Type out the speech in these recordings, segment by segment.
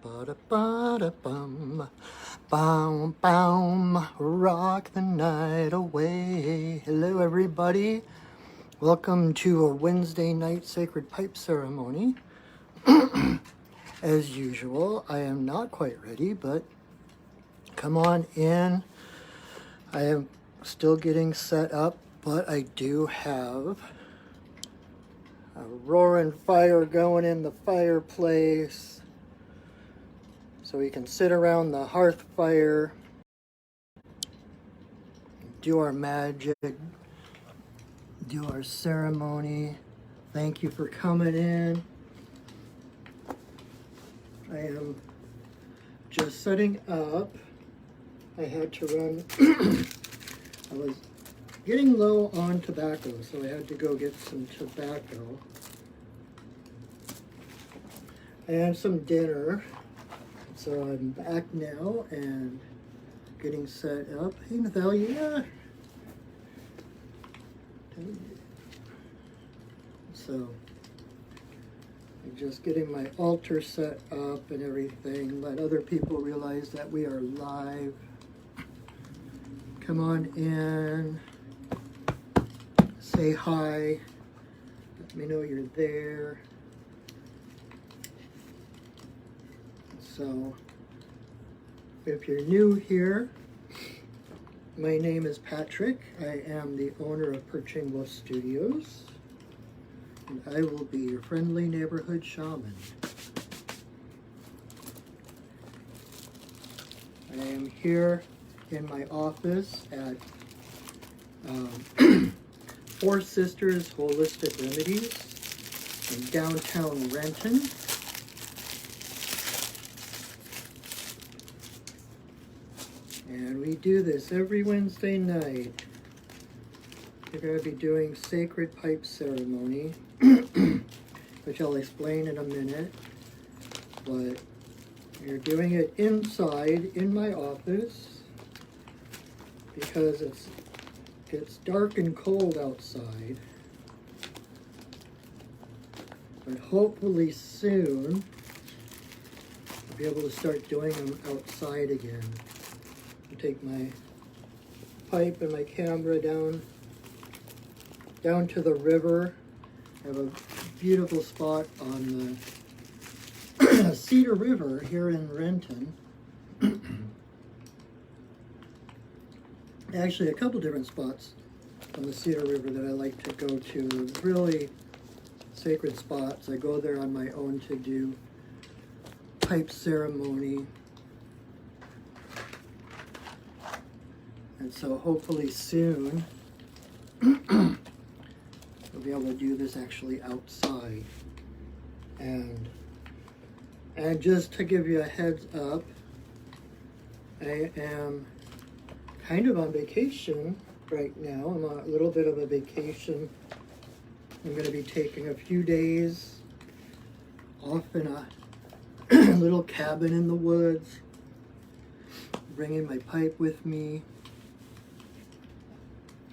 Ba-da-ba-da-bum. Bum, bum, rock the night away. Hello, everybody. Welcome to a Wednesday night sacred pipe ceremony. As usual, I am not quite ready, but come on in. I am still getting set up, but I do have a roaring fire going in the fireplace, so we can sit around the hearth fire, do our magic, do our ceremony. Thank you for coming in. I am just setting up. I had to run. I was getting low on tobacco, so I had to go get some tobacco and some dinner. So I'm back now and getting set up. Hey, Nathalia. So I'm just getting my altar set up and everything. Let other people realize that we are live. Come on in. Say hi. Let me know you're there. So, if you're new here, my name is Patrick. I am the owner of Perching Wolf Studios, and I will be your friendly neighborhood shaman. I am here in my office at Four Sisters Holistic Remedies in downtown Renton. And we do this every Wednesday night. We're going to be doing sacred pipe ceremony, which I'll explain in a minute. But you're doing it inside in my office because it's dark and cold outside. But hopefully soon I'll be able to start doing them outside again. Take my pipe and my camera down to the river. I have a beautiful spot on the Cedar River here in Renton. Actually, a couple different spots on the Cedar River that I like to go to. Really sacred spots. I go there on my own to do pipe ceremony. And so hopefully soon we'll be able to do this actually outside. And just to give you a heads up, I am kind of on vacation right now. I'm on a little bit of a vacation. I'm going to be taking a few days off in a little cabin in the woods, bringing my pipe with me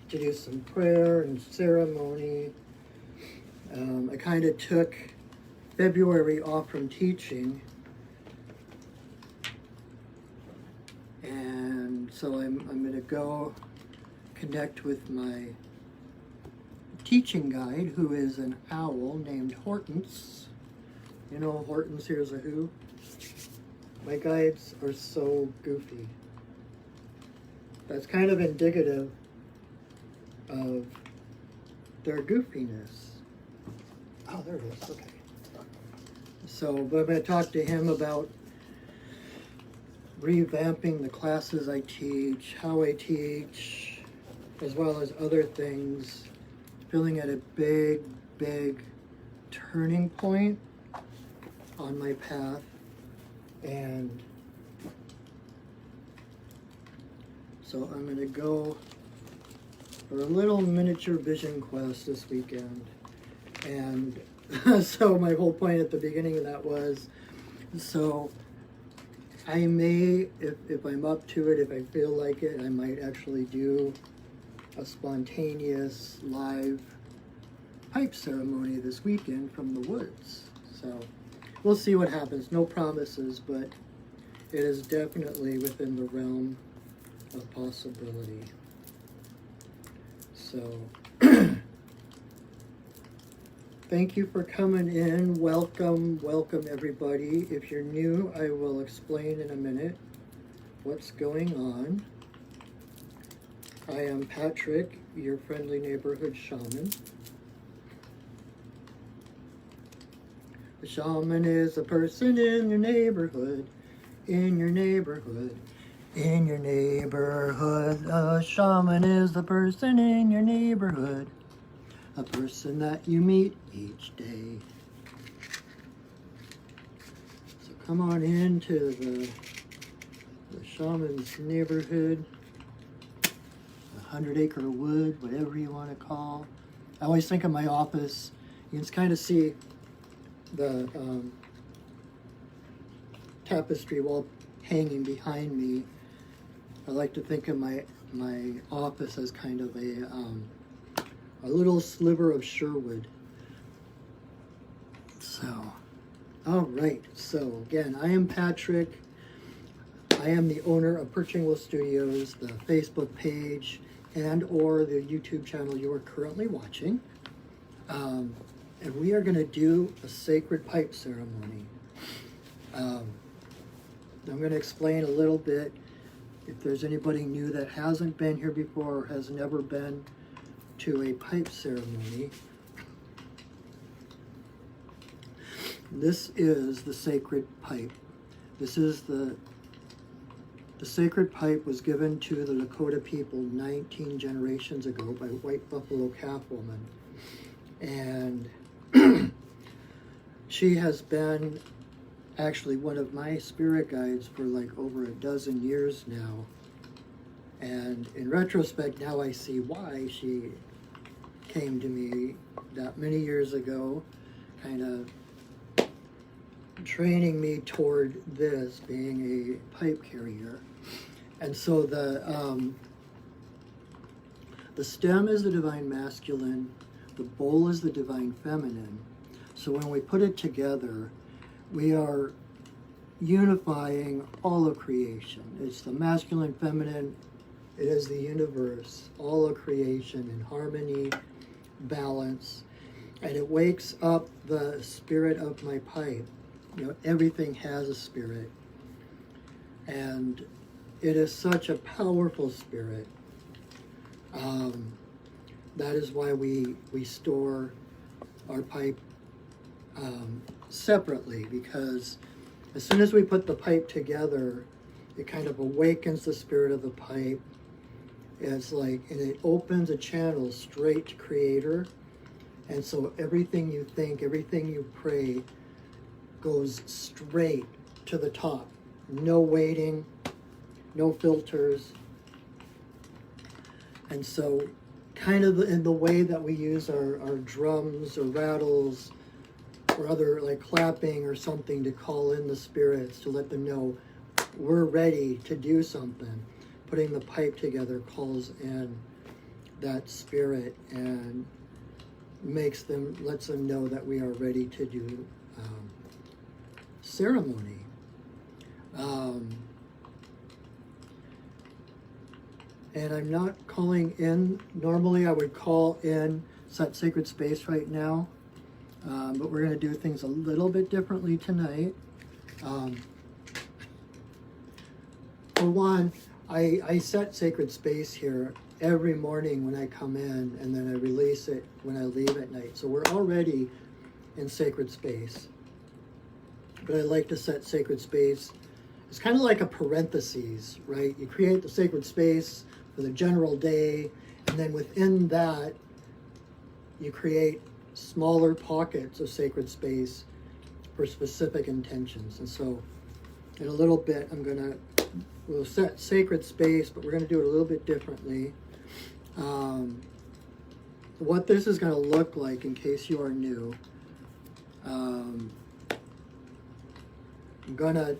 to do some prayer and ceremony. I kind of took February off from teaching, and so I'm going to go connect with my teaching guide, who is an owl named Hortense. You know Hortense, Here's a Who? My guides are so goofy. That's kind of indicative of their goofiness. Oh, there it is. Okay. So, but I'm going to talk to him about revamping the classes I teach, how I teach, as well as other things. Feeling at a big turning point on my path, and so I'm going to go for a little miniature vision quest this weekend. And so my whole point at the beginning of that was, so I may, if I'm up to it, if I feel like it, I might actually do a spontaneous live pipe ceremony this weekend from the woods. So we'll see what happens. No promises, but it is definitely within the realm of possibility. So, thank you for coming in. Welcome, welcome everybody. If you're new, I will explain in a minute what's going on. I am Patrick, your friendly neighborhood shaman. A shaman is a person in your neighborhood, in your neighborhood, in your neighborhood. A shaman is the person in your neighborhood, a person that you meet each day. So come on into the shaman's neighborhood, 100-acre wood, whatever you want to call. I always think of my office. You can kind of see the tapestry wall hanging behind me. I like to think of my office as kind of a little sliver of Sherwood. So, all right. So again, I am Patrick. I am the owner of Perchingwell Studios, the Facebook page, and or the YouTube channel you are currently watching. And we are going to do a sacred pipe ceremony. I'm going to explain a little bit. If there's anybody new that hasn't been here before or has never been to a pipe ceremony, this is the sacred pipe. This is the sacred pipe was given to the Lakota people 19 generations ago by White Buffalo Calf Woman. And she has been actually one of my spirit guides for like over a dozen years now. And in retrospect, now I see why she came to me that many years ago, kind of training me toward this, being a pipe carrier. And so the stem is the divine masculine, the bowl is the divine feminine. So when we put it together, we are unifying all of creation. It's the masculine, feminine, it is the universe, all of creation in harmony, balance, and it wakes up the spirit of my pipe. You know, everything has a spirit, and it is such a powerful spirit. That is why we store our pipe separately, because as soon as we put the pipe together, it kind of awakens the spirit of the pipe. It's like, and it opens a channel straight to Creator. And so everything you think, everything you pray goes straight to the top. No waiting, no filters. And so kind of in the way that we use our drums or rattles or other like clapping or something to call in the spirits, to let them know we're ready to do something. Putting the pipe together calls in that spirit and lets them know that we are ready to do ceremony. And I'm not calling in. Normally I would call in, set sacred space right now, but we're going to do things a little bit differently tonight. For one, I set sacred space here every morning when I come in, and then I release it when I leave at night. So we're already in sacred space. But I like to set sacred space. It's kind of like a parentheses, right? You create the sacred space for the general day, and then within that, you create smaller pockets of sacred space for specific intentions. And so in a little bit, we'll set sacred space, but we're going to do it a little bit differently. What this is going to look like, in case you are new, I'm going to,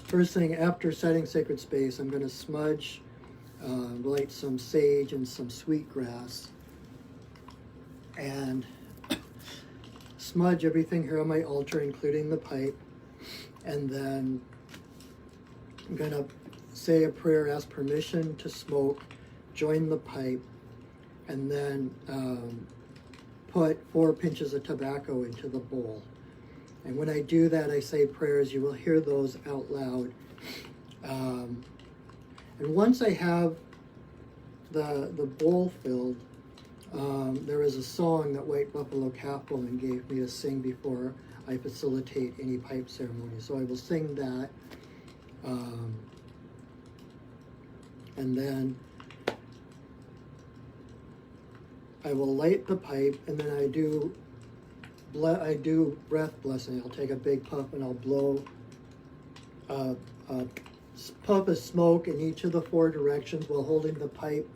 first thing after setting sacred space, I'm going to smudge, light some sage and some sweetgrass, and smudge everything here on my altar, including the pipe, and then I'm going to say a prayer, ask permission to smoke, join the pipe, and then put 4 pinches of tobacco into the bowl. And when I do that, I say prayers. You will hear those out loud. And once I have the bowl filled, there is a song that White Buffalo Catwoman gave me to sing before I facilitate any pipe ceremony. So I will sing that. And then I will light the pipe, and then I do breath blessing. I'll take a big puff and I'll blow a puff of smoke in each of the 4 directions while holding the pipe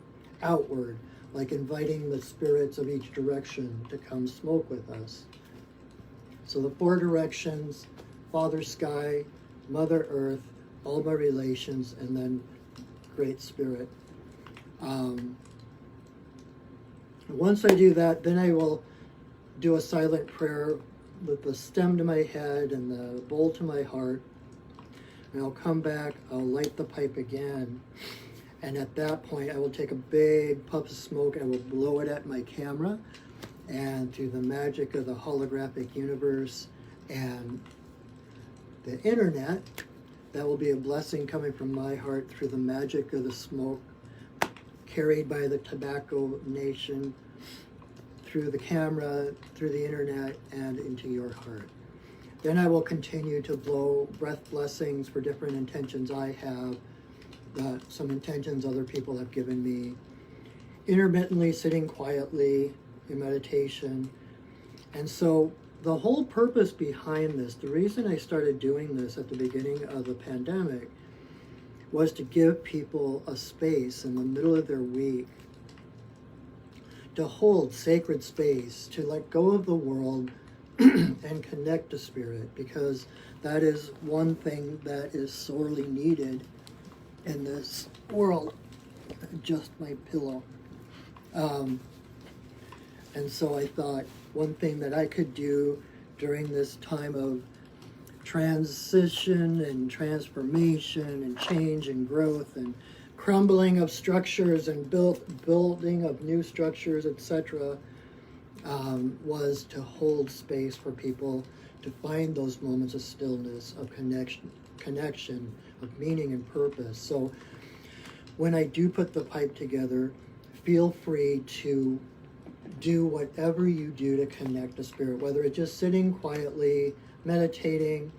outward, like inviting the spirits of each direction to come smoke with us. So the 4 directions: Father Sky, Mother Earth, all my relations, and then Great Spirit. Once I do that, then I will do a silent prayer with the stem to my head and the bowl to my heart. And I'll come back, I'll light the pipe again. And at that point, I will take a big puff of smoke, I will blow it at my camera. And through the magic of the holographic universe and the internet, that will be a blessing coming from my heart through the magic of the smoke, carried by the tobacco nation, through the camera, through the internet, and into your heart. Then I will continue to blow breath blessings for different intentions I have, some intentions other people have given me, intermittently sitting quietly in meditation. And so the whole purpose behind this, the reason I started doing this at the beginning of the pandemic, was to give people a space in the middle of their week to hold sacred space, to let go of the world and connect to spirit, because that is one thing that is sorely needed in this world. Just my pillow. And so I thought one thing that I could do during this time of transition and transformation and change and growth and crumbling of structures and building of new structures, etc., was to hold space for people to find those moments of stillness, of connection, of meaning and purpose. So when I do put the pipe together, feel free to do whatever you do to connect to spirit, whether it's just sitting quietly, meditating,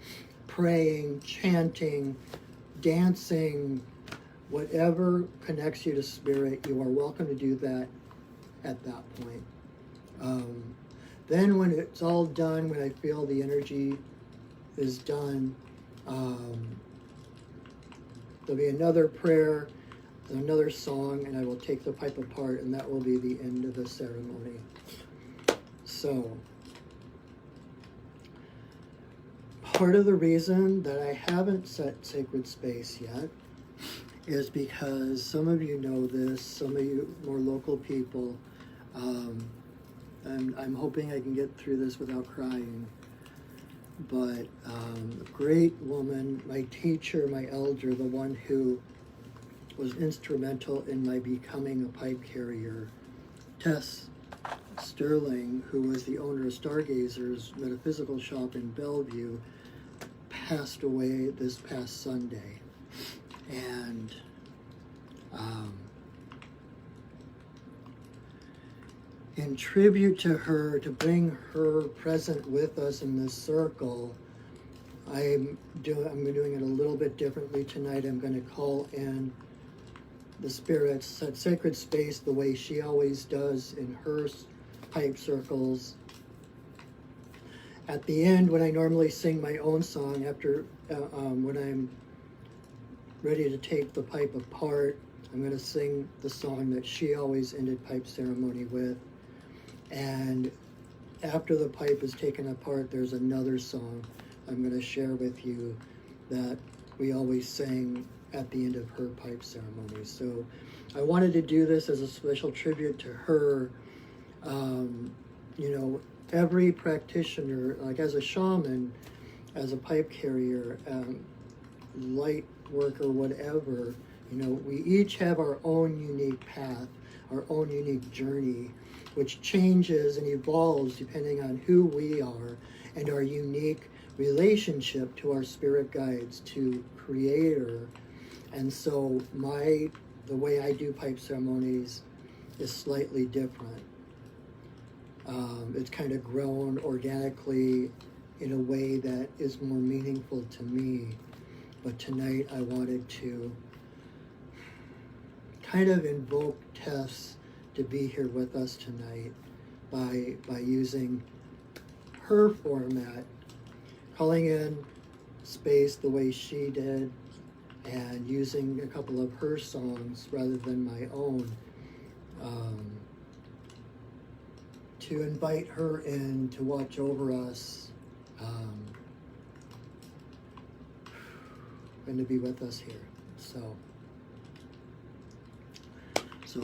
praying, chanting, dancing, whatever connects you to spirit, you are welcome to do that at that point. Then when it's all done, when I feel the energy is done, there'll be another prayer, another song, and I will take the pipe apart, and that will be the end of the ceremony. So, part of the reason that I haven't set sacred space yet is because some of you know this, some of you more local people, and I'm hoping I can get through this without crying, but a great woman, my teacher, my elder, the one who was instrumental in my becoming a pipe carrier, Tess Sterling, who was the owner of Stargazer's metaphysical shop in Bellevue, passed away this past Sunday. And in tribute to her, to bring her present with us in this circle, I'm doing it a little bit differently tonight. I'm going to call in the spirits at sacred space the way she always does in her pipe circles. At the end, when I normally sing my own song, after when I'm ready to take the pipe apart, I'm going to sing the song that she always ended pipe ceremony with. And after the pipe is taken apart, there's another song I'm going to share with you that we always sang at the end of her pipe ceremony. So I wanted to do this as a special tribute to her. every practitioner, like as a shaman, as a pipe carrier, light worker, whatever, we each have our own unique path, our own unique journey, which changes and evolves depending on who we are and our unique relationship to our spirit guides, to Creator. And so the way I do pipe ceremonies is slightly different. It's kind of grown organically in a way that is more meaningful to me. But tonight I wanted to kind of invoke Tess to be here with us tonight by using her format, calling in space the way she did, and using a couple of her songs rather than my own, to invite her in to watch over us, and to be with us here. So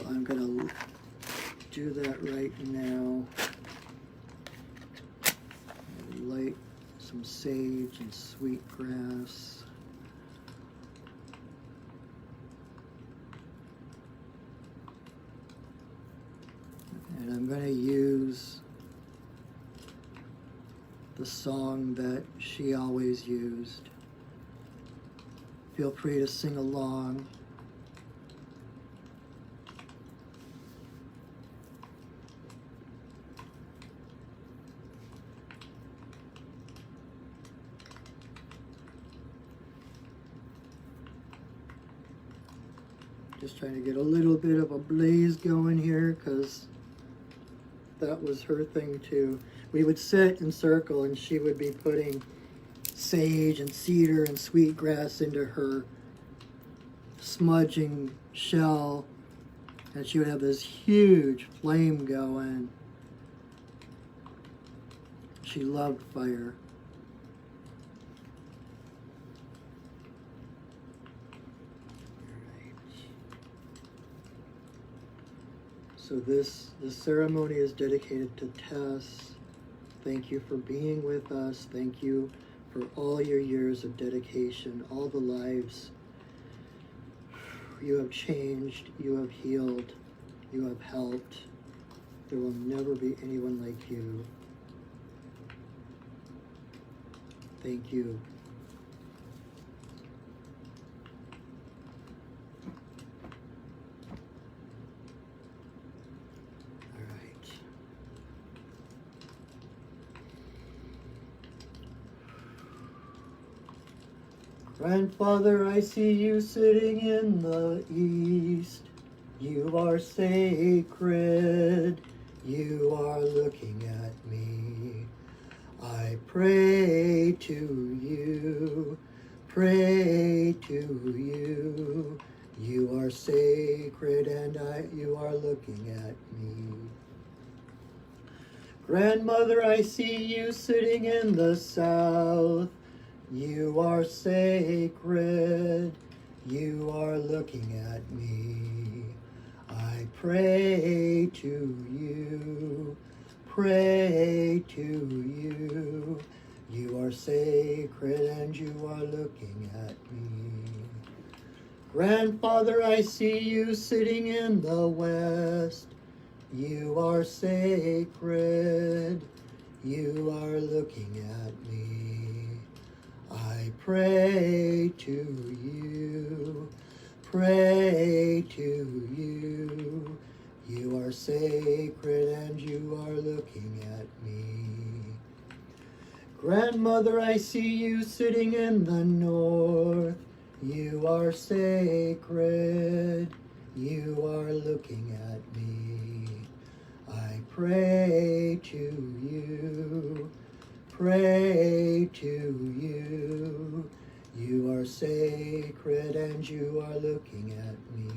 I'm going to do that right now. Light some sage and sweet grass. And I'm going to use the song that she always used. Feel free to sing along. Just trying to get a little bit of a blaze going here, because that was her thing too. We would sit in circle and she would be putting sage and cedar and sweet grass into her smudging shell, and she would have this huge flame going. She loved fire. So the ceremony is dedicated to Tess. Thank you for being with us. Thank you for all your years of dedication, all the lives you have changed, you have healed, you have helped. There will never be anyone like you. Thank you. Grandfather, I see you sitting in the east. You are sacred. You are looking at me. I pray to you. Pray to you. You are sacred and you are looking at me. Grandmother, I see you sitting in the south. You are sacred, you are looking at me. I pray to you, pray to you. You are sacred and you are looking at me. Grandfather, I see you sitting in the west. You are sacred, you are looking at me. I pray to you, pray to you. You are sacred and you are looking at me. Grandmother, I see you sitting in the north. You are sacred, you are looking at me. I pray to you, pray to you. You are sacred and you are looking at me.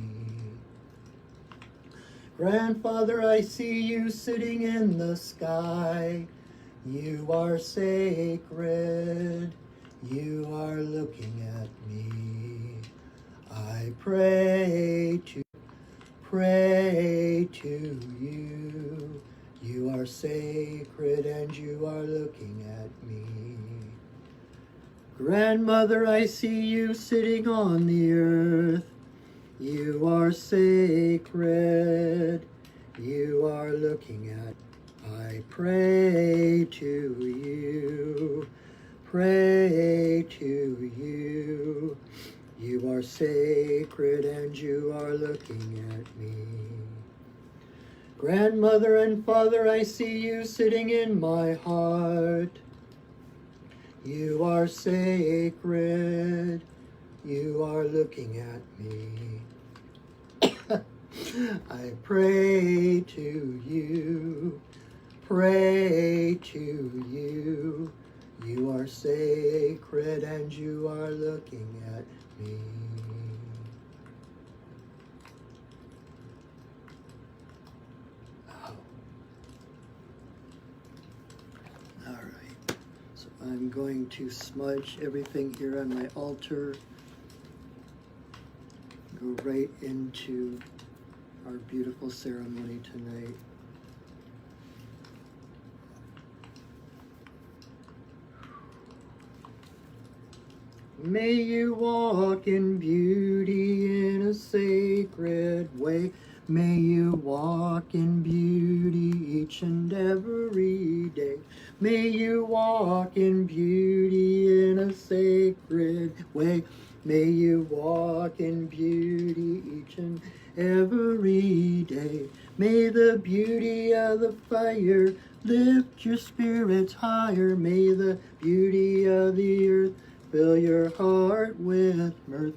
Grandfather, I see you sitting in the sky. You are sacred. You are looking at me. I pray to you. You are sacred and you are looking at me. Grandmother, I see you sitting on the earth. You are sacred. You are looking at. I pray to you. Pray to you. You are sacred and you are looking at me. Grandmother and father, I see you sitting in my heart. You are sacred. You are looking at me. I pray to you. Pray to you. You are sacred and you are looking at me. Oh. All right. So I'm going to smudge everything here on my altar. Go right into our beautiful ceremony tonight. May you walk in beauty in a sacred way. May you walk in beauty each and every day. May you walk in beauty in a sacred way. May you walk in beauty each and every day. May the beauty of the fire lift your spirits higher. May the beauty of the earth fill your heart with mirth.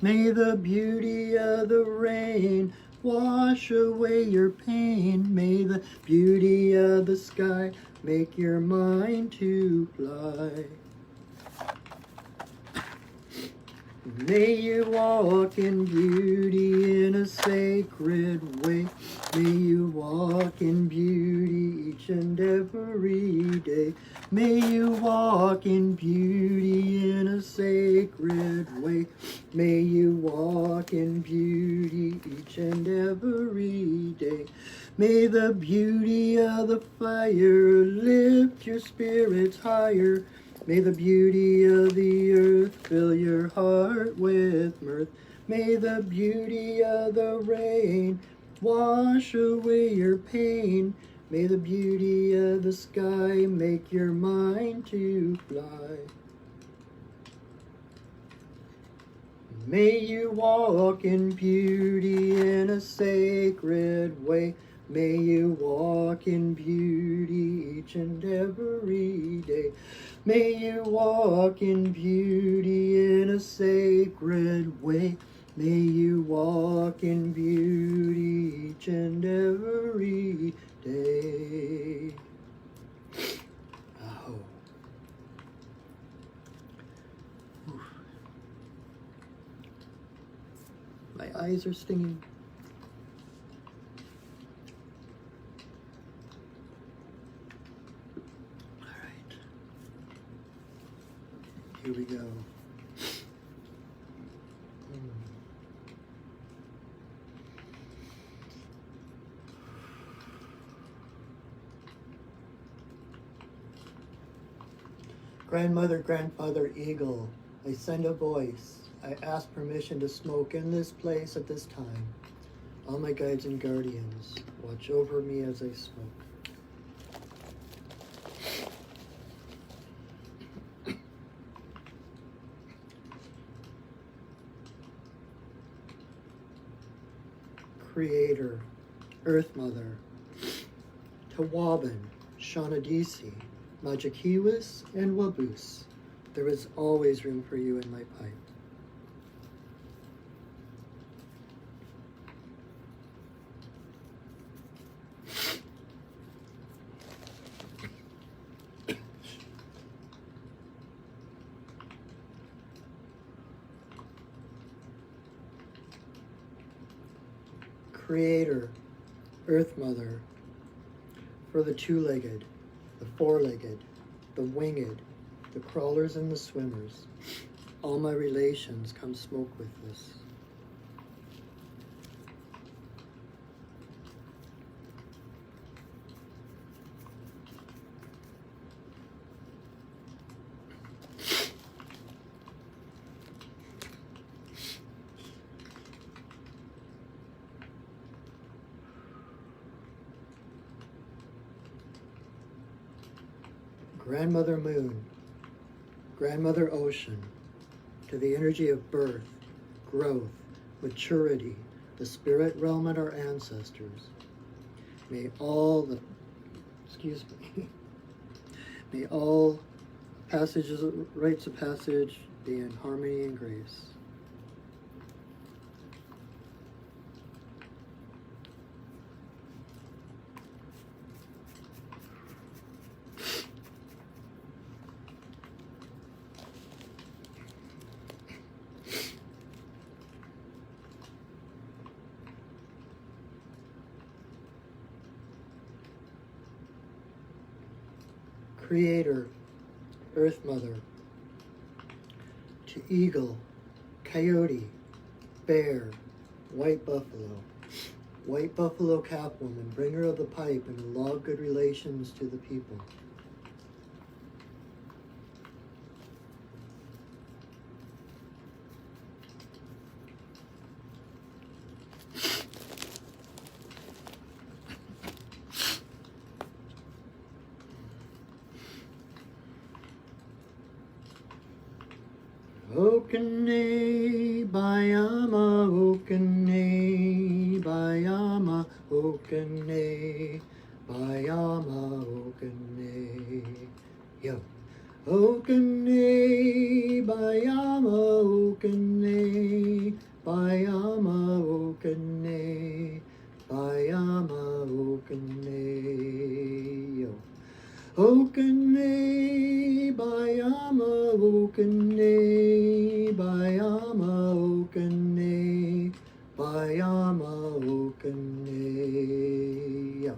May the beauty of the rain wash away your pain. May the beauty of the sky make your mind to fly. May you walk in beauty in a sacred way. May you walk in beauty each and every day. May you walk in beauty in a sacred way. May you walk in beauty each and every day. May the beauty of the fire lift your spirits higher. May the beauty of the earth fill your heart with mirth. May the beauty of the rain wash away your pain. May the beauty of the sky make your mind to fly. May you walk in beauty in a sacred way. May you walk in beauty each and every day. May you walk in beauty in a sacred way. May you walk in beauty each and every day. Oh. Oof. My eyes are stinging. Here we go. Grandmother, grandfather, eagle, I send a voice. I ask permission to smoke in this place at this time. All my guides and guardians, watch over me as I smoke. Creator, Earth Mother, Tawabin, Shawnadisi, Majakiwis, and Wabus, there is always room for you in my pipe. Creator, Earth Mother, for the two-legged, the four-legged, the winged, the crawlers and the swimmers, all my relations come smoke with this. Grandmother Moon, Grandmother Ocean, to the energy of birth, growth, maturity, the spirit realm and our ancestors. May all the, may all passages, rites of passage be in harmony and grace. Creator, Earth Mother, to eagle, coyote, bear, white buffalo Catwoman, bringer of the pipe and law of good relations to the people. Okene bayama, okene bayama, okene bayama, okene. Yo. Okene bayama, okene bayama, okene bayama, okene. Yo. Okene bayama, okene bayama, okene bayama, okene. Yeah.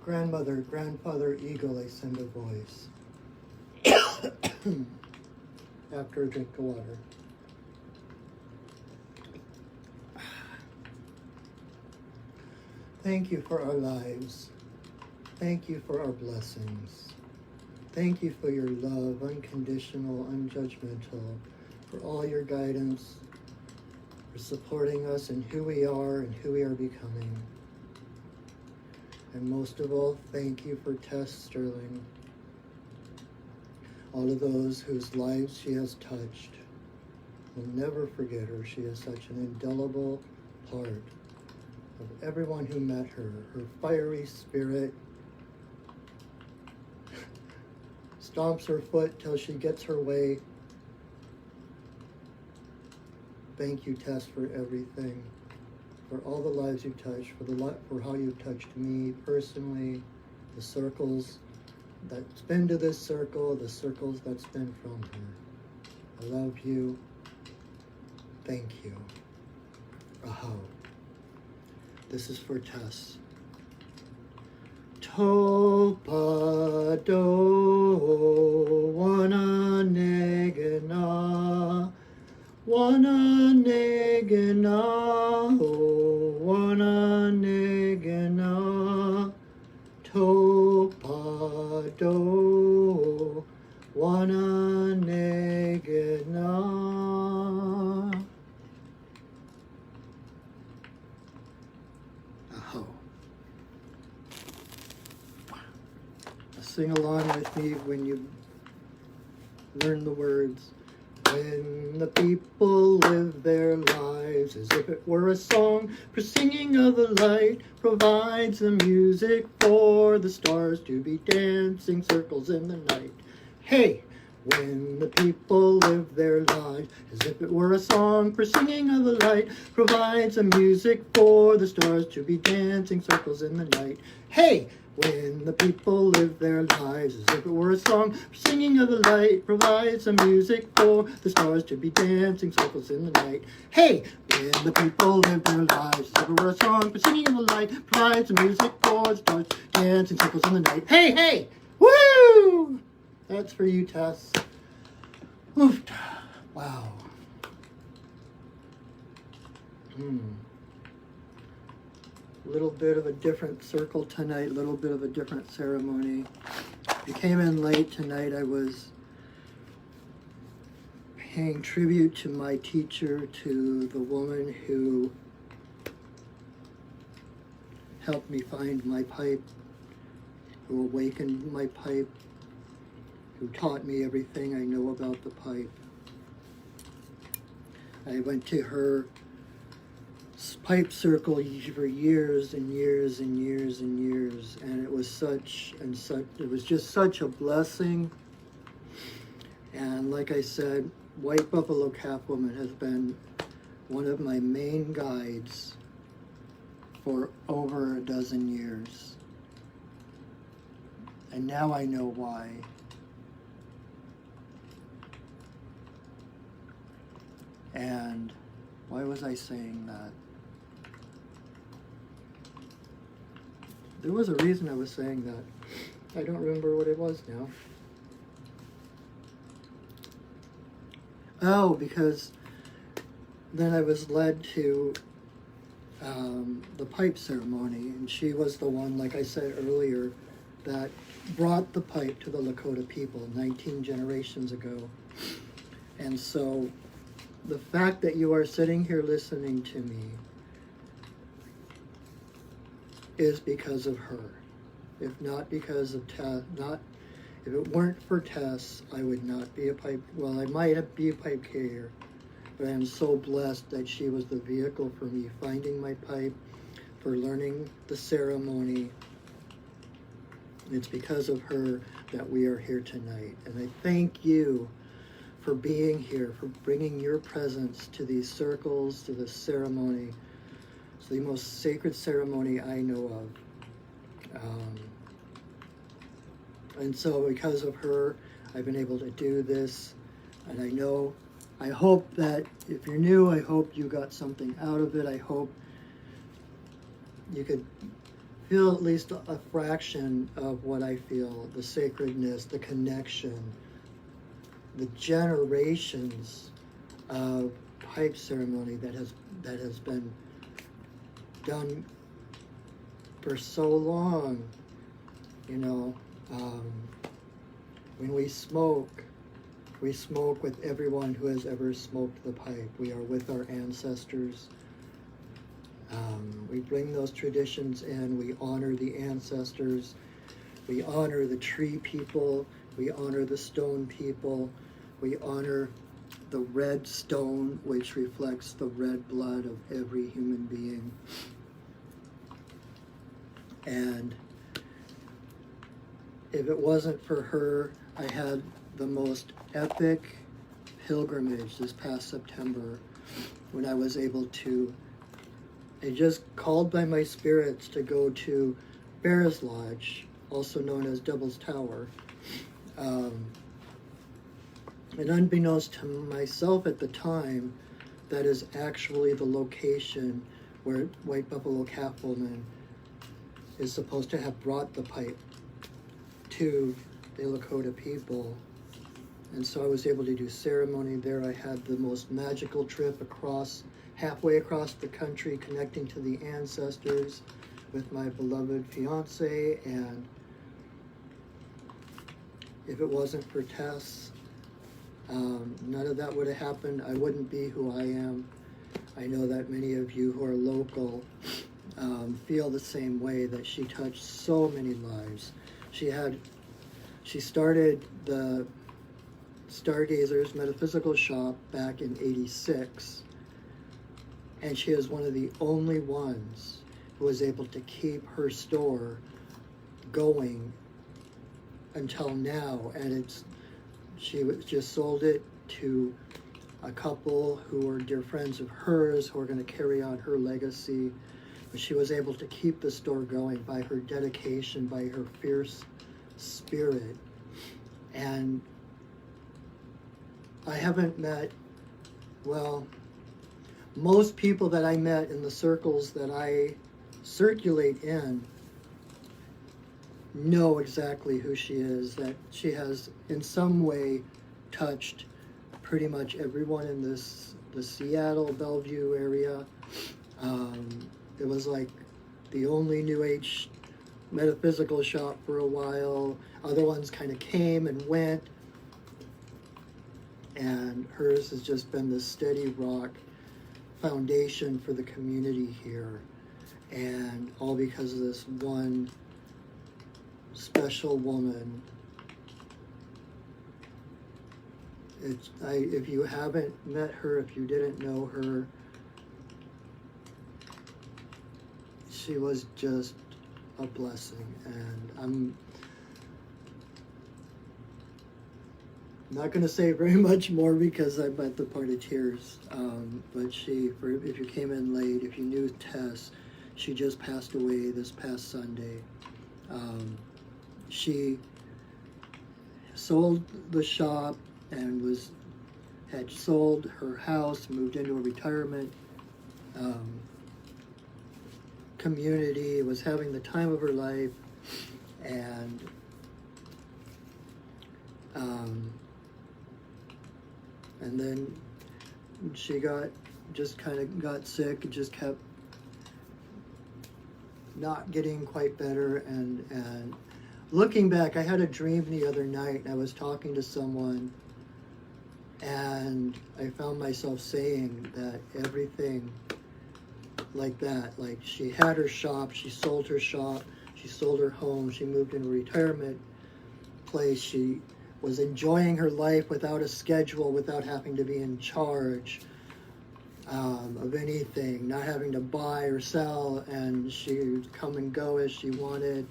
Grandmother, grandfather, eagle, I send a voice. After a drink of water. Thank you for our lives. Thank you for our blessings. Thank you for your love, unconditional, unjudgmental, for all your guidance, for supporting us in who we are and who we are becoming. And most of all, thank you for Tess Sterling, all of those whose lives she has touched. We'll never forget her. She is such an indelible part of everyone who met her. Her fiery spirit stomps her foot till she gets her way. Thank you, Tess, for everything, for all the lives you touched, for how you've touched me personally, the circles that spin to this circle, the circles that spin from her. I love you. Thank you. Aho. This is for Tess. Topa do wana negana, wana negana, oh wana negana. Topa do wana negana. Aho. Sing along with me when you learn the words. When the people live their lives as if it were a song, for singing of the light provides the music for the stars to be dancing circles in the night. Hey! When the people live their lives as if it were a song, for singing of the light provides the music for the stars to be dancing circles in the night. Hey! When the people live their lives as if it were a song, for singing of the light provides the music for the stars to be dancing circles in the night. Hey! When the people live their lives as if it were a song, for singing of the light provides the music for the stars dancing circles in the night. Hey! Hey! Woo! That's for you, Tess. Oof. Wow. Little bit of a different circle tonight, little bit of a different ceremony. If you came in late tonight, I was paying tribute to my teacher, to the woman who helped me find my pipe, who awakened my pipe, who taught me everything I know about the pipe. I went to her pipe circle for years and years and years and years, and it was just such a blessing. And like I said, White Buffalo Calf Woman has been one of my main guides for over a dozen years. And now I know why. And why was I saying that? There was a reason I was saying that. I don't remember what it was now. Oh, because then I was led to the pipe ceremony, and she was the one, like I said earlier, that brought the pipe to the Lakota people 19 generations ago. And so the fact that you are sitting here listening to me is because of her. If not because of Tess, if it weren't for Tess, I would not be a pipe, well, I might be a pipe carrier, but I am so blessed that she was the vehicle for me finding my pipe, for learning the ceremony. It's because of her that we are here tonight. And I thank you for being here, for bringing your presence to these circles, to this ceremony. It's the most sacred ceremony I know of. And so because of her, I've been able to do this. And I hope that if you're new, I hope you got something out of it. I hope you could feel at least a fraction of what I feel, the sacredness, the connection, the generations of pipe ceremony that has been done for so long. You know, when we smoke with everyone who has ever smoked the pipe. We are with our ancestors. We bring those traditions in. We honor the ancestors. We honor the tree people. We honor the stone people. We honor the red stone, which reflects the red blood of every human being. And if it wasn't for her, I had the most epic pilgrimage this past September when I was able to, I just called by my spirits to go to Bear's Lodge, also known as Devil's Tower. And unbeknownst to myself at the time, that is actually the location where White Buffalo Calf Woman is supposed to have brought the pipe to the Lakota people. And so I was able to do ceremony there. I had the most magical trip halfway across the country, connecting to the ancestors with my beloved fiance. And if it wasn't for Tess, none of that would have happened. I wouldn't be who I am. I know that many of you who are local feel the same way, that she touched so many lives. She started the Stargazers Metaphysical Shop back in '86, and she is one of the only ones who was able to keep her store going until now. And she just sold it to a couple who are dear friends of hers who are going to carry on her legacy. But she was able to keep the store going by her dedication, by her fierce spirit. And I haven't met, well, most people that I met in the circles that I circulate in know exactly who she is, that she has in some way touched pretty much everyone in the Seattle, Bellevue area. It was like the only New Age metaphysical shop for a while. Other ones kind of came and went. And hers has just been the steady rock foundation for the community here. And all because of this one special woman. If you haven't met her, if you didn't know her, she was just a blessing. And I'm not going to say very much more because I'm at the point of tears. But if you came in late, if you knew Tess, she just passed away this past Sunday. She sold the shop and had sold her house, moved into a retirement community, was having the time of her life, and then she kind of got sick and just kept not getting quite better. And looking back, I had a dream the other night, and I was talking to someone, and I found myself saying that everything like that, like she had her shop, she sold her shop, she sold her home, she moved into a retirement place, she was enjoying her life without a schedule, without having to be in charge of anything, not having to buy or sell, and she would come and go as she wanted.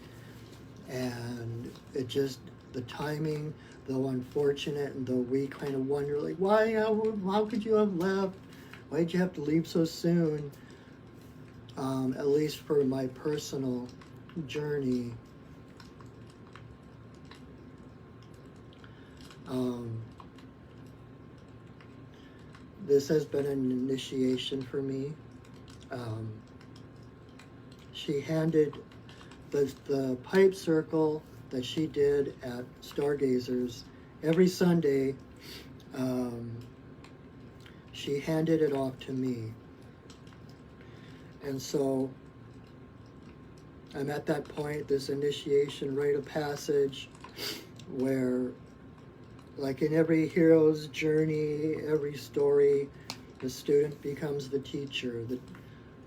And it just, the timing, though unfortunate, and though we kind of wonder, like, how could you have left? Why did you have to leave so soon? At least for my personal journey, this has been an initiation for me. She handed the pipe circle that she did at Stargazers, every Sunday, she handed it off to me. And so I'm at that point, this initiation rite of passage, where, like in every hero's journey, every story, the student becomes the teacher.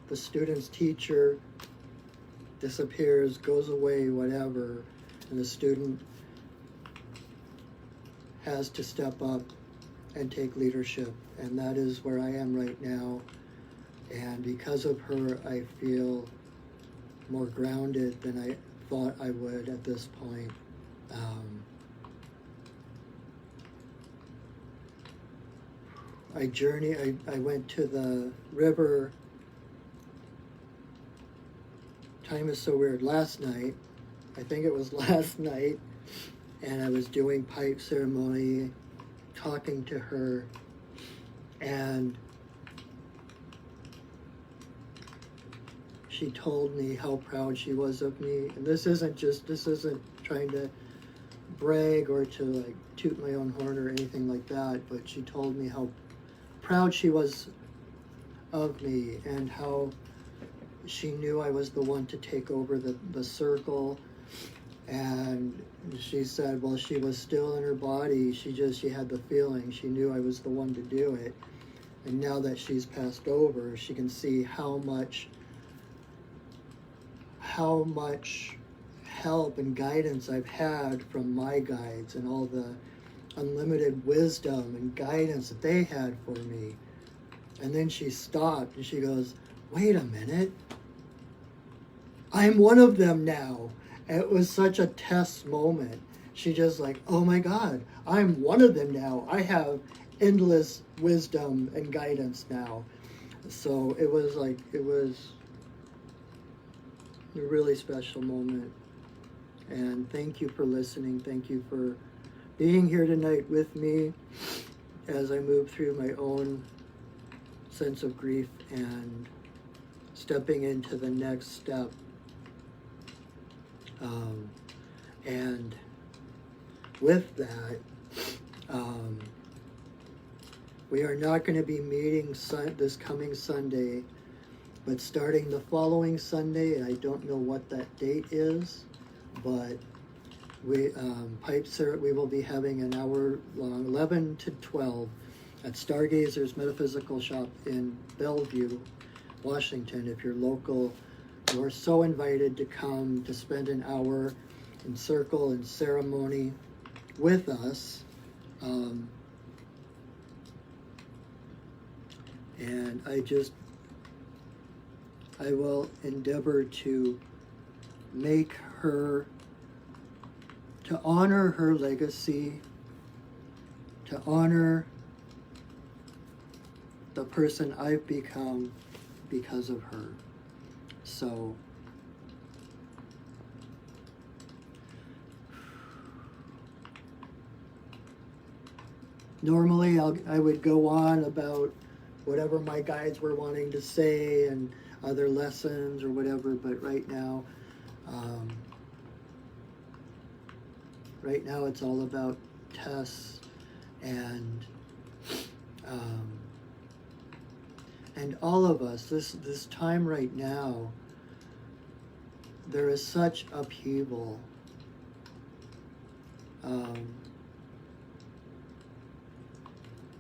The student's teacher disappears, goes away, whatever, and the student has to step up and take leadership. And that is where I am right now. And because of her, I feel more grounded than I thought I would at this point. I went to the river, time is so weird, last night, I think it was last night, and I was doing pipe ceremony, talking to her, and she told me how proud she was of me. And this isn't trying to brag or to like toot my own horn or anything like that, but she told me how proud she was of me and how she knew I was the one to take over the circle. And she said, well, she was still in her body, she had the feeling, she knew I was the one to do it. And now that she's passed over, she can see how much help and guidance I've had from my guides and all the unlimited wisdom and guidance that they had for me. And then she stopped and she goes, wait a minute, I'm one of them now. And it was such a Tess moment. She just like, oh my God, I'm one of them now. I have endless wisdom and guidance now. So it was a really special moment. And thank you for listening. Thank you for being here tonight with me as I move through my own sense of grief and stepping into the next step. And with that, we are not going to be meeting this coming Sunday, but starting the following Sunday, and I don't know what that date is, but we will be having an hour long, 11 to 12, at Stargazer's Metaphysical Shop in Bellevue, Washington. If you're local, you are so invited to come to spend an hour in circle and ceremony with us. And I will endeavor to honor her legacy, to honor the person I've become because of her. So, normally I would go on about whatever my guides were wanting to say and other lessons or whatever, but right now it's all about Tess and all of us. This time right now, there is such upheaval.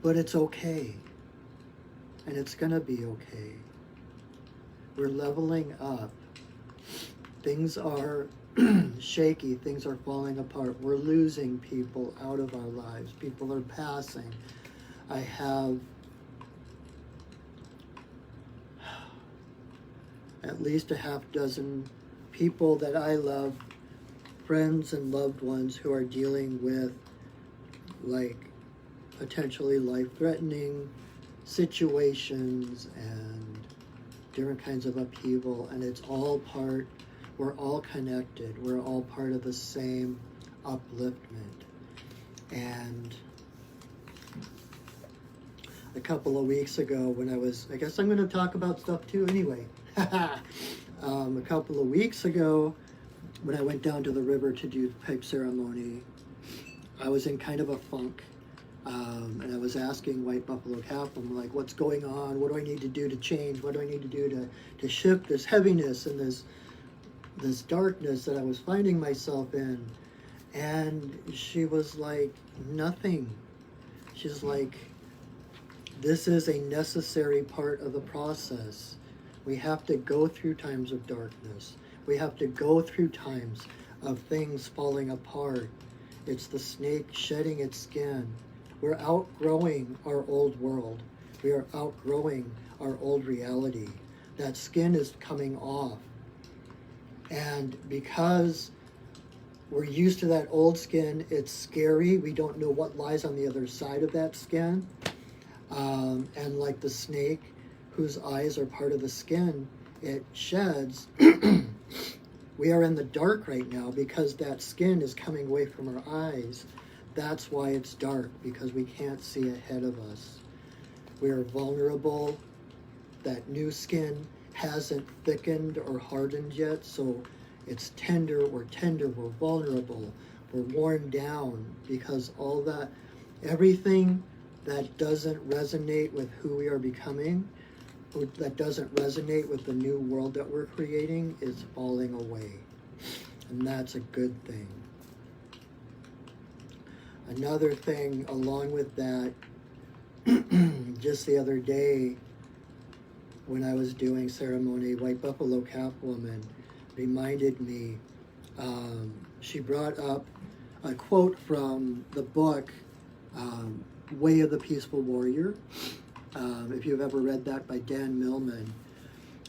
But it's okay. And it's gonna be okay. We're leveling up. Things are shaky, things are falling apart. We're losing people out of our lives. People are passing. I have at least a half dozen people that I love, friends and loved ones, who are dealing with like potentially life-threatening situations and different kinds of upheaval, and it's all part, we're all connected, we're all part of the same upliftment. And a couple of weeks ago when I guess I'm going to talk about stuff too anyway. A couple of weeks ago when I went down to the river to do the pipe ceremony, I was in kind of a funk. And I was asking White Buffalo Kaplan, like, what's going on? What do I need to do to change? What do I need to do to shift this heaviness and this darkness that I was finding myself in? And she was like, nothing. She's like, this is a necessary part of the process. We have to go through times of darkness. We have to go through times of things falling apart. It's the snake shedding its skin. We're outgrowing our old world. We are outgrowing our old reality. That skin is coming off. And because we're used to that old skin, it's scary. We don't know what lies on the other side of that skin. And like the snake, whose eyes are part of the skin, it sheds. We are in the dark right now because that skin is coming away from our eyes. That's why it's dark, because we can't see ahead of us. We are vulnerable. That new skin hasn't thickened or hardened yet, so it's tender, we're vulnerable, we're worn down, because all that, everything that doesn't resonate with who we are becoming, or that doesn't resonate with the new world that we're creating, is falling away. And that's a good thing. Another thing along with that, just the other day when I was doing ceremony, White Buffalo Catwoman reminded me, she brought up a quote from the book Way of the Peaceful Warrior. If you've ever read that by Dan Millman,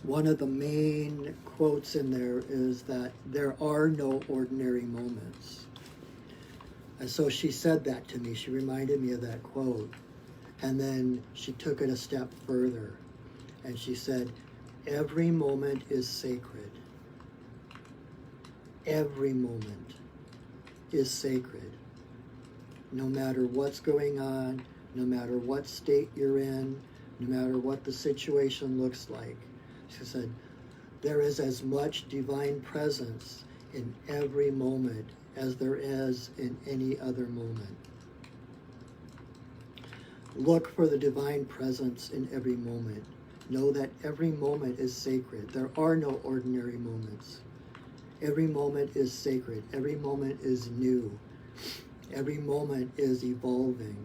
one of the main quotes in there is that there are no ordinary moments. And so she said that to me. She reminded me of that quote. And then she took it a step further. And she said, every moment is sacred. Every moment is sacred. No matter what's going on, no matter what state you're in, no matter what the situation looks like. She said, there is as much divine presence in every moment as there is in any other moment. Look for the divine presence in every moment. Know that every moment is sacred. There are no ordinary moments. Every moment is sacred. Every moment is new. Every moment is evolving.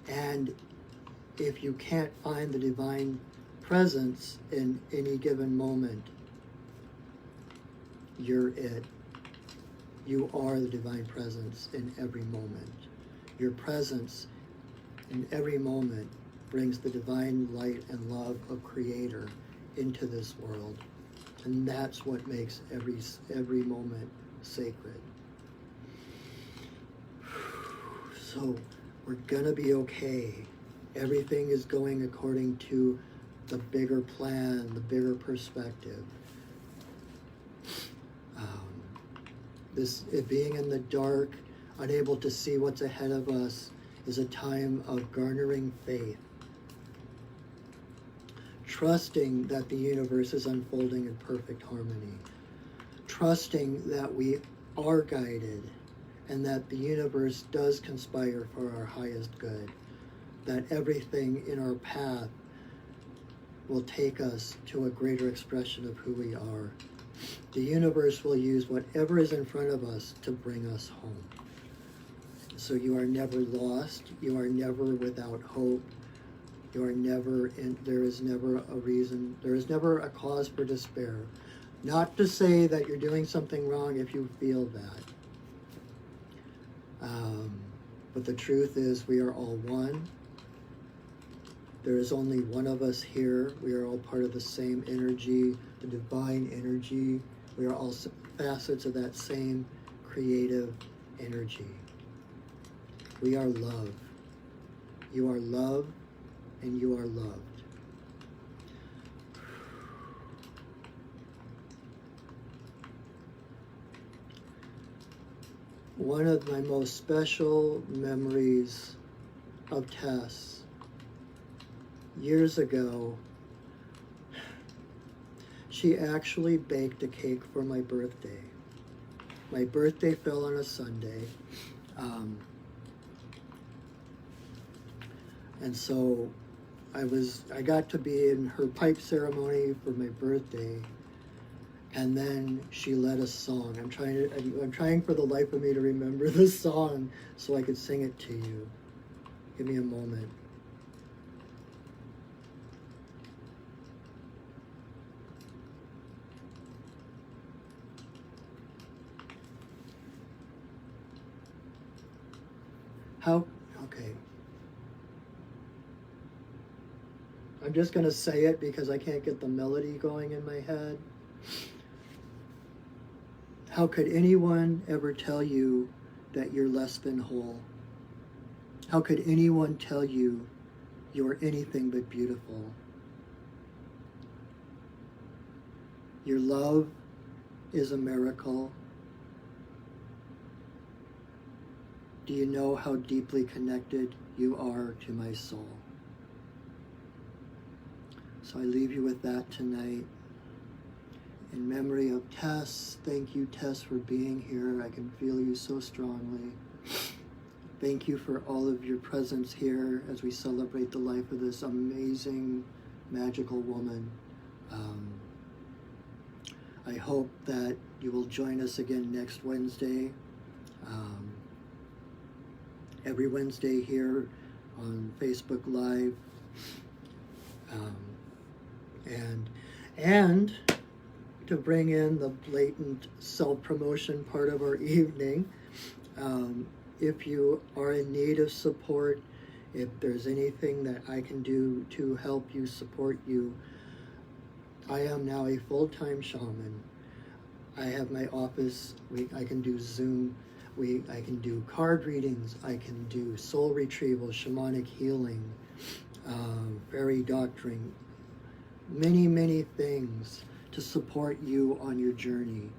And if you can't find the divine presence in any given moment, you're it. You are the divine presence in every moment. Your presence in every moment brings the divine light and love of Creator into this world. And that's what makes every moment sacred. So we're gonna be okay. Everything is going according to the bigger plan, the bigger perspective. It being in the dark, unable to see what's ahead of us, is a time of garnering faith. Trusting that the universe is unfolding in perfect harmony. Trusting that we are guided and that the universe does conspire for our highest good. That everything in our path will take us to a greater expression of who we are. The universe will use whatever is in front of us to bring us home. So you are never lost. You are never without hope. You are never there is never a reason. There is never a cause for despair. Not to say that you're doing something wrong if you feel that. But the truth is we are all one. There is only one of us here. We are all part of the same energy, the divine energy. We are all facets of that same creative energy. We are love. You are love, and you are loved. One of my most special memories of Tess, years ago, she actually baked a cake for my birthday. My birthday fell on a Sunday. And so I got to be in her pipe ceremony for my birthday, and then she led a song. I'm trying for the life of me to remember this song so I could sing it to you. Give me a moment. Okay. I'm just going to say it because I can't get the melody going in my head. How could anyone ever tell you that you're less than whole? How could anyone tell you you're anything but beautiful? Your love is a miracle. Do you know how deeply connected you are to my soul? So I leave you with that tonight. In memory of Tess, thank you, Tess, for being here. I can feel you so strongly. Thank you for all of your presence here as we celebrate the life of this amazing, magical woman. I hope that you will join us again next Wednesday. Every Wednesday here on Facebook Live. And to bring in the blatant self-promotion part of our evening, if you are in need of support, if there's anything that I can do to help you, support you, I am now a full-time shaman. I have my office. I can do Zoom. I can do card readings. I can do soul retrieval, shamanic healing, fairy doctoring, many, many things to support you on your journey.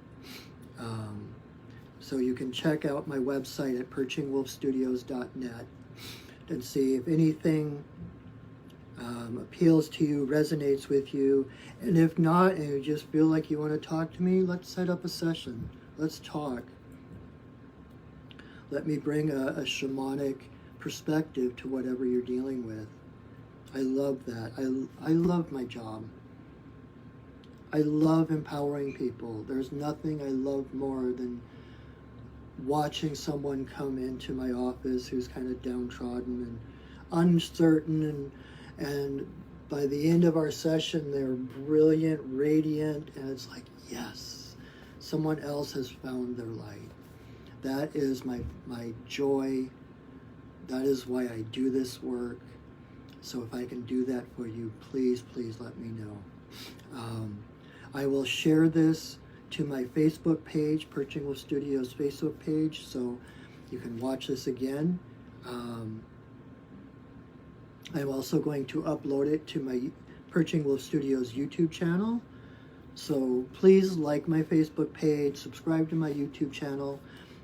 So you can check out my website at perchingwolfstudios.net and see if anything appeals to you, resonates with you. And if not, and you just feel like you want to talk to me, let's set up a session. Let's talk. Let me bring a shamanic perspective to whatever you're dealing with. I love that. I love my job. I love empowering people. There's nothing I love more than watching someone come into my office who's kind of downtrodden and uncertain, and by the end of our session they're brilliant, radiant, and it's like, yes, someone else has found their light. That is my joy. That is why I do this work. So if I can do that for you, please, please let me know. I will share this to my Facebook page, Perching Wolf Studios Facebook page, so you can watch this again. I'm also going to upload it to my Perching Wolf Studios YouTube channel. So please like my Facebook page, subscribe to my YouTube channel.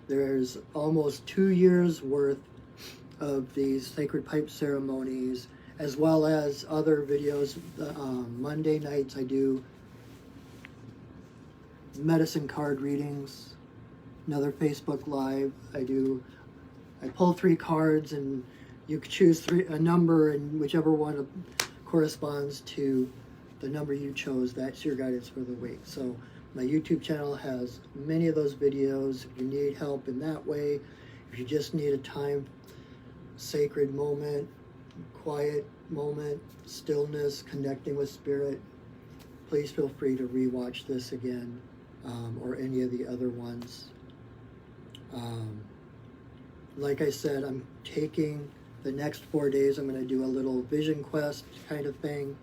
There's almost 2 years worth of these sacred pipe ceremonies, as well as other videos. Monday nights I do medicine card readings. Another Facebook Live I pull 3 cards and you can choose a number, and whichever one corresponds to the number you chose, that's your guidance for the week. So my YouTube channel has many of those videos. If you need help in that way, if you just need a time, sacred moment, quiet moment, stillness, connecting with spirit, please feel free to rewatch this again, or any of the other ones. Like I said, I'm taking the next 4 days, I'm going to do a little vision quest kind of thing.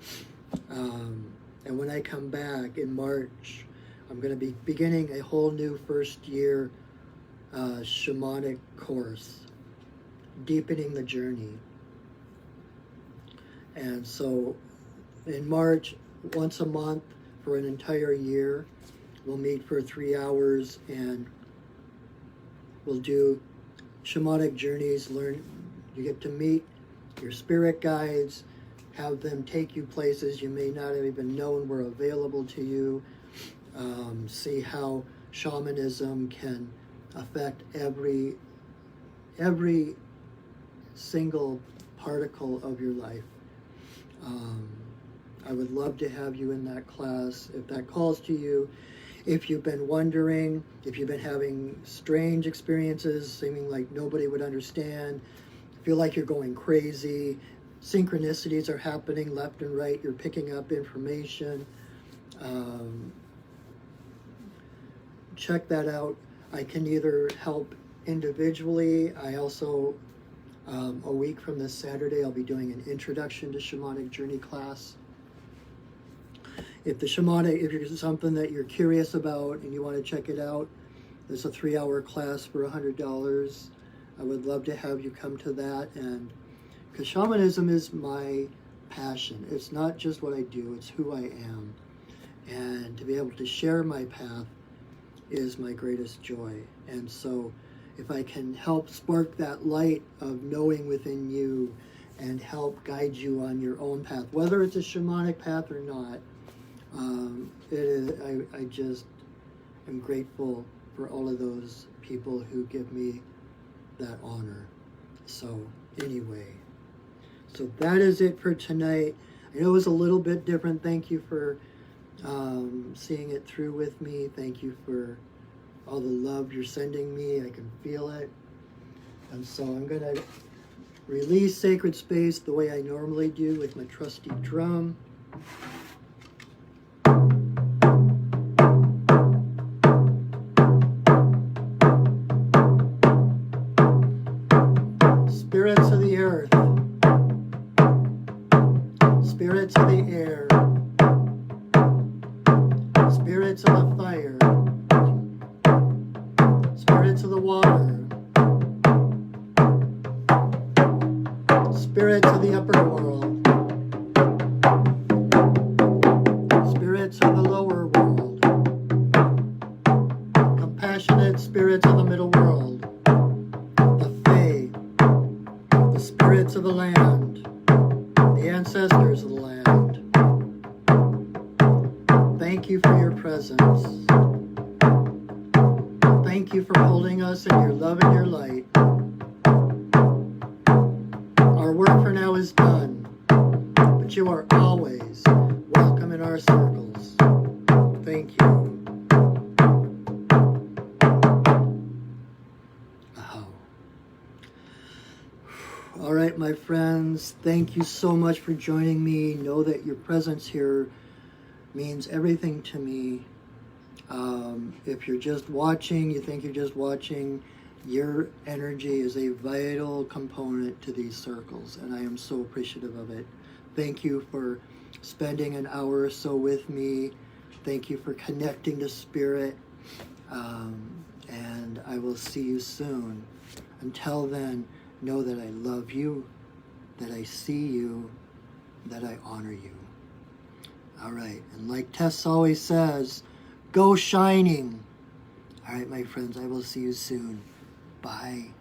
And when I come back in March, I'm going to be beginning a whole new first year shamanic course, deepening the journey. And so in March, once a month for an entire year, we'll meet for 3 hours and we'll do shamanic journeys. You get to meet your spirit guides, have them take you places you may not have even known were available to you. See how shamanism can affect every single particle of your life. I would love to have you in that class if that calls to you. If you've been wondering, if you've been having strange experiences, seeming like nobody would understand, feel like you're going crazy, synchronicities are happening left and right, you're picking up information, check that out. I can either help individually. I also, a week from this Saturday, I'll be doing an Introduction to Shamanic Journey class. If there's something that you're curious about and you want to check it out, there's a 3-hour class for $100. I would love to have you come to that, and because shamanism is my passion. It's not just what I do, it's who I am. And to be able to share my path is my greatest joy. And so if I can help spark that light of knowing within you and help guide you on your own path, whether it's a shamanic path or not, I just am grateful for all of those people who give me that honor. So anyway, so that is it for tonight. I know it was a little bit different. Thank you for seeing it through with me. Thank you for all the love you're sending me. I can feel it. And so I'm going to release Sacred Space the way I normally do with my trusty drum. Spirits of the earth, spirits of the air, spirits of the fire, spirits of the water, spirits of the upper world, spirits of the lower world, compassionate spirits of the middle world, spirits of the land, the ancestors of the land. Thank you for your presence. Thank you for holding us in your love and your light. Our work for now is done, but you are always welcome in our circles. Thank you. All right, my friends, thank you so much for joining me. Know that your presence here means everything to me. If you're just watching, you think you're just watching, your energy is a vital component to these circles, and I am so appreciative of it. Thank you for spending an hour or so with me. Thank you for connecting to Spirit, and I will see you soon. Until then, know that I love you, that I see you, that I honor you. All right, and like Tess always says, go shining. All right, my friends, I will see you soon. Bye.